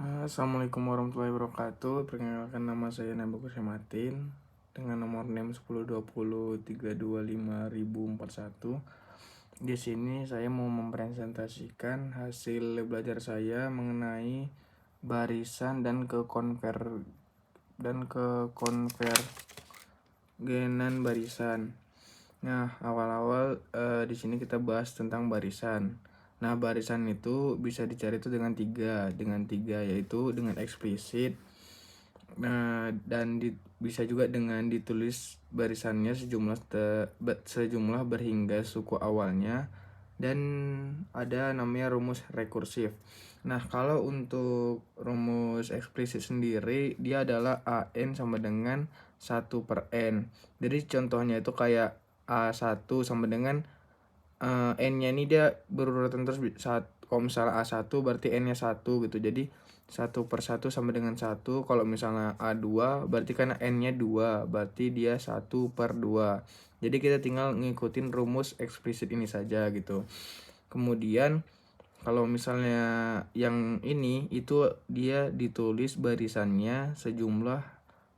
Assalamualaikum warahmatullahi wabarakatuh. Perkenalkan, nama saya Nabil Kusematin dengan nomor NEM 1020325041. Di sini saya mau mempresentasikan hasil belajar saya mengenai barisan dan kekonvergenan barisan. Nah, awal-awal di sini kita bahas tentang barisan. Nah, barisan itu bisa dicari itu dengan tiga, yaitu dengan eksplisit. Nah, dan bisa juga dengan ditulis barisannya sejumlah berhingga suku awalnya, dan ada namanya rumus rekursif. Nah, kalau untuk rumus eksplisit sendiri, dia adalah AN sama dengan 1/N. Jadi contohnya itu kayak A1 sama dengan N-nya ini dia berurutan terus. Kalau misalnya A1 berarti N-nya 1 gitu. Jadi 1/1 sama dengan 1. Kalau misalnya A2 berarti karena N-nya 2, berarti dia 1/2. Jadi kita tinggal ngikutin rumus eksplisit ini saja gitu. Kemudian kalau misalnya yang ini itu dia ditulis barisannya sejumlah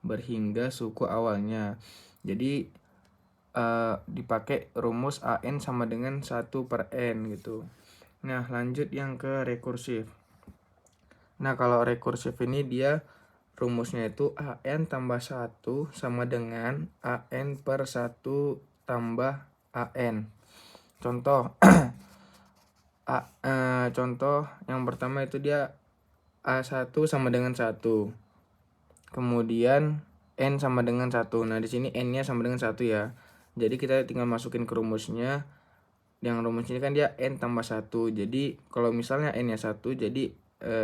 berhingga suku awalnya. Jadi dipakai rumus AN sama dengan 1/N gitu. Nah, lanjut yang ke rekursif. Nah, kalau rekursif ini dia rumusnya itu AN tambah 1 sama dengan AN/1 tambah AN. Contoh contoh yang pertama itu dia A1 sama dengan 1. Kemudian N sama dengan 1. Nah, di sini N-nya sama dengan 1 ya. Jadi kita tinggal masukin ke rumusnya. Yang rumus ini kan dia N tambah 1. Jadi kalau misalnya N-nya 1, jadi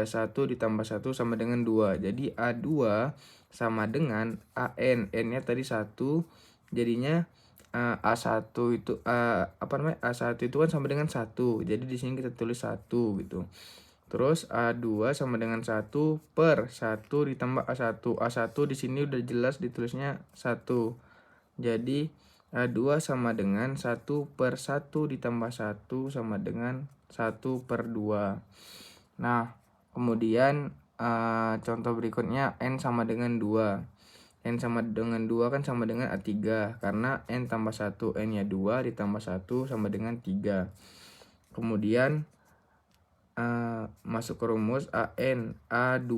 1 ditambah 1 sama dengan 2. Jadi A2 sama dengan AN. N-nya tadi 1. Jadinya A1 itu A1 itu kan sama dengan 1. Jadi di sini kita tulis 1 gitu. Terus A2 sama dengan 1/1 ditambah A1. A1 di sini udah jelas ditulisnya 1. Jadi A2 sama dengan 1/1 ditambah 1 sama dengan 1/2. Nah, kemudian contoh berikutnya N sama dengan 2. N sama dengan 2 kan sama dengan A3, karena N tambah 1, N-nya 2 ditambah 1 sama dengan 3. Kemudian masuk ke rumus AN A2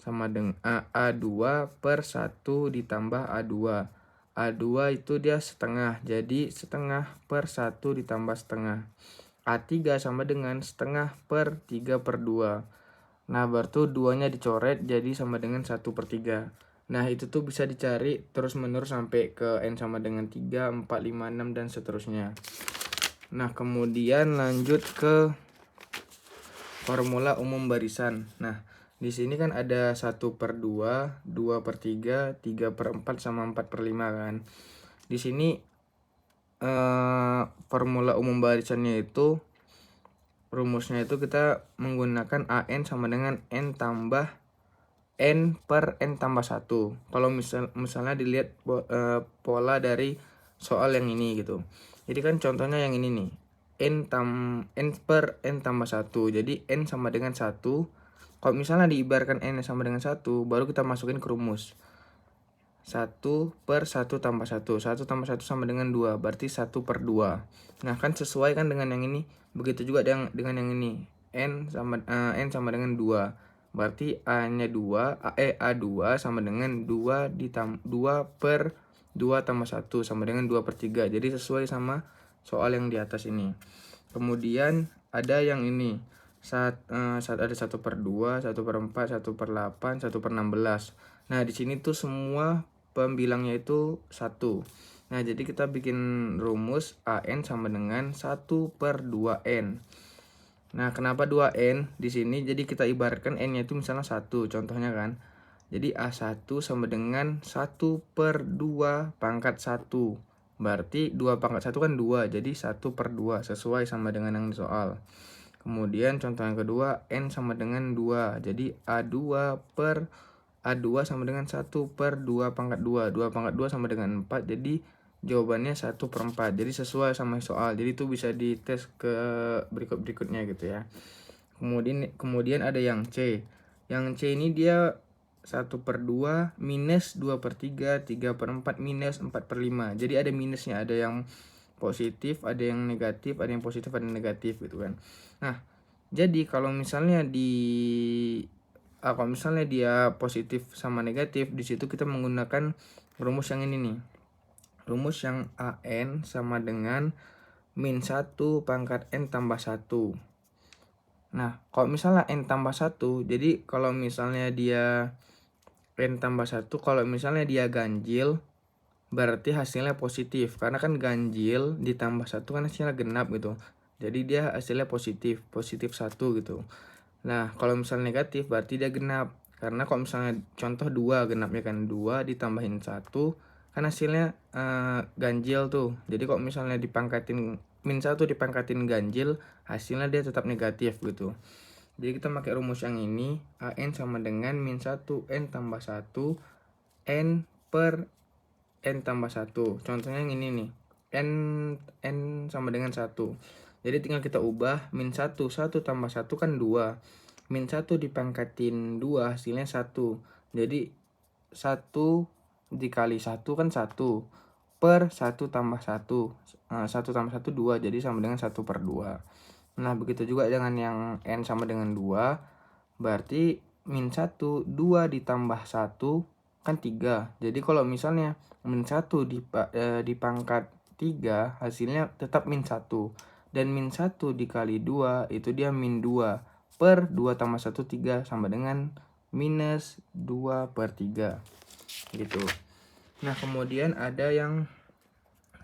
sama dengan A2/1 ditambah A2. A2 itu dia setengah, jadi 1/2 ditambah setengah. A3 sama dengan 1/2/3/2. Nah, berarti 2-nya dicoret jadi sama dengan 1/3. Nah, itu tuh bisa dicari terus menerus sampai ke N sama dengan 3, 4, 5, 6 dan seterusnya. Nah, kemudian lanjut ke formula umum barisan. Nah, di sini kan ada 1/2, 2/3, 3/4 sama 4/5 kan. Di sini formula umum barisannya itu rumusnya itu kita menggunakan AN sama dengan N tambah N/N tambah 1. Kalau misalnya dilihat pola dari soal yang ini gitu. Jadi kan contohnya yang ini nih. N/N tambah 1. Jadi N sama dengan 1. Kalau misalnya diibaratkan N sama dengan 1, baru kita masukin ke rumus. 1/1 tambah 1. 1 tambah 1 sama dengan 2. Berarti 1/2. Nah, kan sesuai kan dengan yang ini. Begitu juga dengan yang ini. N sama dengan 2. Berarti A-nya 2, A2 sama dengan 2/2 tambah 1 sama dengan 2/3. Jadi sesuai sama soal yang di atas ini. Kemudian ada yang ini. Ada 1/2, 1/4, 1/8, 1/16. Nah, di sini tuh semua pembilangnya itu 1. Nah, jadi kita bikin rumus AN sama dengan 1/2N. Nah, kenapa 2N di sini? Jadi kita ibaratkan N-nya itu misalnya 1, contohnya kan. Jadi A1 sama dengan 1/2 pangkat 1. Berarti 2 pangkat 1 kan 2, jadi 1/2 sesuai sama dengan yang di soal. Kemudian contoh yang kedua, N sama dengan 2. Jadi A2 sama dengan 1/2 pangkat 2. 2 pangkat 2 sama dengan 4. Jadi jawabannya 1/4. Jadi sesuai sama soal. Jadi itu bisa dites ke berikutnya gitu ya. Kemudian ada yang C. Yang C ini dia 1/2 minus 2/3, 3/4 minus 4/5. Jadi ada minusnya, ada yang positif, ada yang negatif, ada yang positif, ada yang negatif gitu kan. Nah, jadi kalau misalnya kalau misalnya dia positif sama negatif, di situ kita menggunakan rumus yang ini nih. Rumus yang AN sama dengan min 1 pangkat N tambah 1. Nah, kalau misalnya N tambah 1, jadi kalau misalnya dia N tambah 1, kalau misalnya dia ganjil, berarti hasilnya positif. Karena kan ganjil ditambah 1 kan hasilnya genap gitu. Jadi dia hasilnya positif, positif 1 gitu. Nah, kalau misalnya negatif berarti dia genap. Karena kalau misalnya contoh 2 genapnya kan 2 ditambahin 1 kan hasilnya ganjil tuh. Jadi kalau misalnya dipangkatin min 1 dipangkatin ganjil, hasilnya dia tetap negatif gitu. Jadi kita pakai rumus yang ini, AN sama dengan min 1 N tambah 1 N per N tambah 1. Contohnya yang ini nih, N sama dengan 1. Jadi tinggal kita ubah, min 1 tambah 1 kan 2. Min 1 dipangkatin 2 hasilnya 1. Jadi 1 dikali 1 kan 1. Per 1 tambah 1. 1 tambah 1 2, jadi sama dengan 1/2. Nah, begitu juga dengan yang N sama dengan 2. Berarti min 1, 2 ditambah 1 kan 3. Jadi kalau misalnya min 1 dipangkat 3, hasilnya tetap min 1. Dan min 1 dikali 2, itu dia min 2. Per 2 tambah 1, 3, sama dengan minus 2/3. Gitu. Nah, kemudian ada yang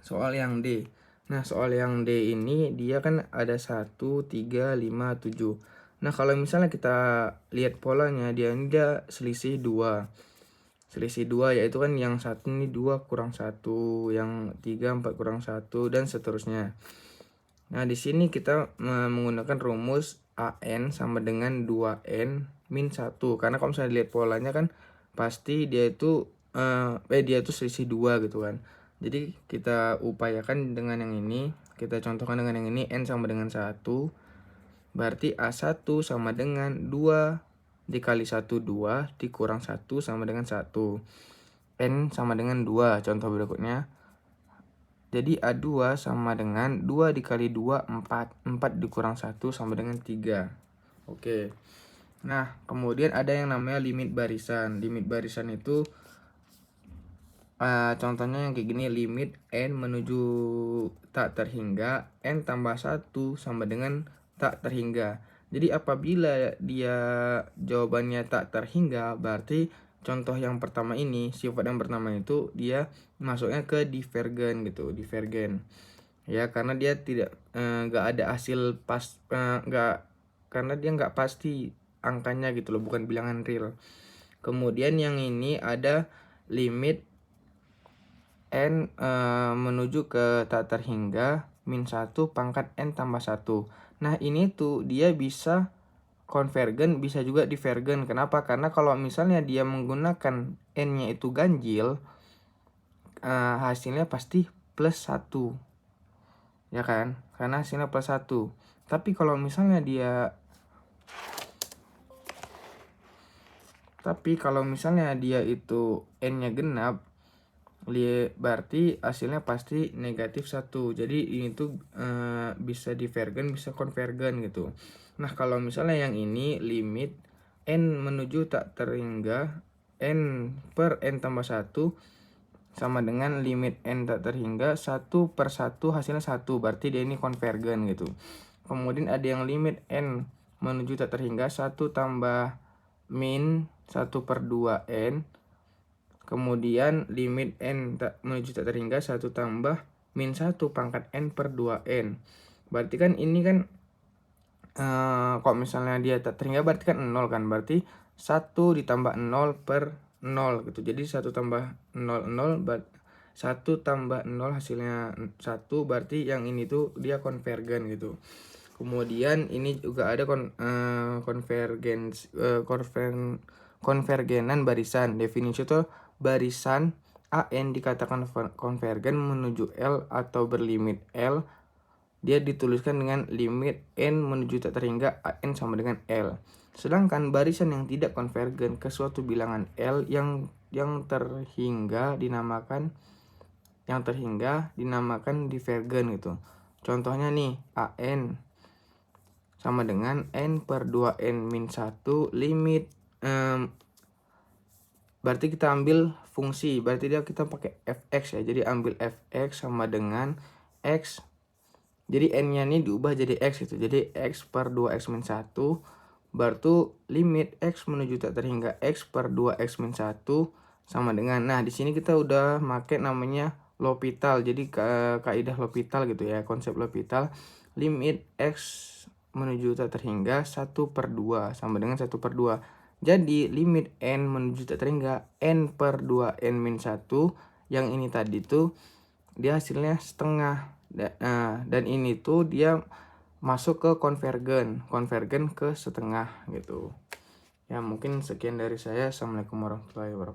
soal yang D. Nah, soal yang D ini dia kan ada 1, 3, 5, 7. Nah, kalau misalnya kita lihat polanya, dia selisih 2. Selisih 2 yaitu kan yang satu ini 2 kurang 1, yang 3 4 kurang 1, dan seterusnya. Nah, di sini kita menggunakan rumus AN sama dengan 2N min 1. Karena kalau misalnya lihat polanya kan pasti dia itu selisih 2 gitu kan. Jadi kita upayakan dengan yang ini, kita contohkan dengan yang ini, N sama dengan 1. Berarti A1 sama dengan 2 dikali 1 2 dikurang 1 sama dengan 1. N sama dengan 2, contoh berikutnya. Jadi A2 sama dengan 2 dikali 2 4. 4 dikurang 1 sama dengan 3. Oke. Nah, kemudian ada yang namanya limit barisan. Limit barisan itu contohnya yang kayak gini, limit N menuju tak terhingga N tambah 1 sama dengan tak terhingga. Jadi apabila dia jawabannya tak terhingga, berarti contoh yang pertama ini, sifat yang pertama itu dia masuknya ke divergen gitu, divergen. Ya, karena dia tidak nggak ada hasil karena dia nggak pasti angkanya gitu loh, bukan bilangan real. Kemudian yang ini ada limit N menuju ke tak terhingga min 1 pangkat N tambah 1. Nah, ini tuh dia bisa konvergen, bisa juga divergen. Kenapa? Karena kalau misalnya dia menggunakan N-nya itu ganjil, hasilnya pasti plus 1. Ya kan? Karena hasilnya plus 1. Tapi kalau misalnya dia itu N-nya genap, berarti hasilnya pasti negatif 1. Jadi ini tuh bisa divergen, bisa konvergen gitu. Nah, kalau misalnya yang ini limit N menuju tak terhingga N per N tambah 1 sama dengan limit N tak terhingga 1/1 hasilnya 1. Berarti dia ini konvergen gitu. Kemudian ada yang limit N menuju tak terhingga 1 tambah min 1/2 N. Kemudian limit N menuju tak terhingga 1 tambah min 1 pangkat N per 2N. Berarti kan ini kan kalau misalnya dia tak terhingga berarti kan 0 kan. Berarti 1 ditambah 0 per 0 gitu. Jadi 1 tambah 0 0 1 tambah 0 hasilnya 1. Berarti yang ini tuh dia konvergen gitu. Kemudian ini juga ada konvergenan barisan. Definisi itu barisan AN dikatakan konvergen menuju L atau berlimit L dia dituliskan dengan limit n menuju tak terhingga n sama dengan L. Sedangkan barisan yang tidak konvergen ke suatu bilangan L yang terhingga dinamakan divergen gitu. Contohnya nih, AN sama dengan n per 2n min 1 limit berarti kita ambil fungsi, berarti kita pakai fx ya. Jadi ambil fx sama dengan x. Jadi n-nya ini diubah jadi x gitu. Jadi x per 2x min 1 berarti limit x menuju tak terhingga x per 2x min 1 sama dengan, nah di sini kita udah pakai namanya L'Hopital. Jadi kaidah L'Hopital gitu ya, konsep L'Hopital. Limit x menuju tak terhingga 1 per 2 sama dengan 1 per 2. Jadi limit n menuju tak terhingga n per 2n min 1 yang ini tadi tuh dia hasilnya setengah. Dan ini tuh dia masuk ke konvergen ke setengah gitu. Ya mungkin sekian dari saya. Assalamualaikum warahmatullahi wabarakatuh.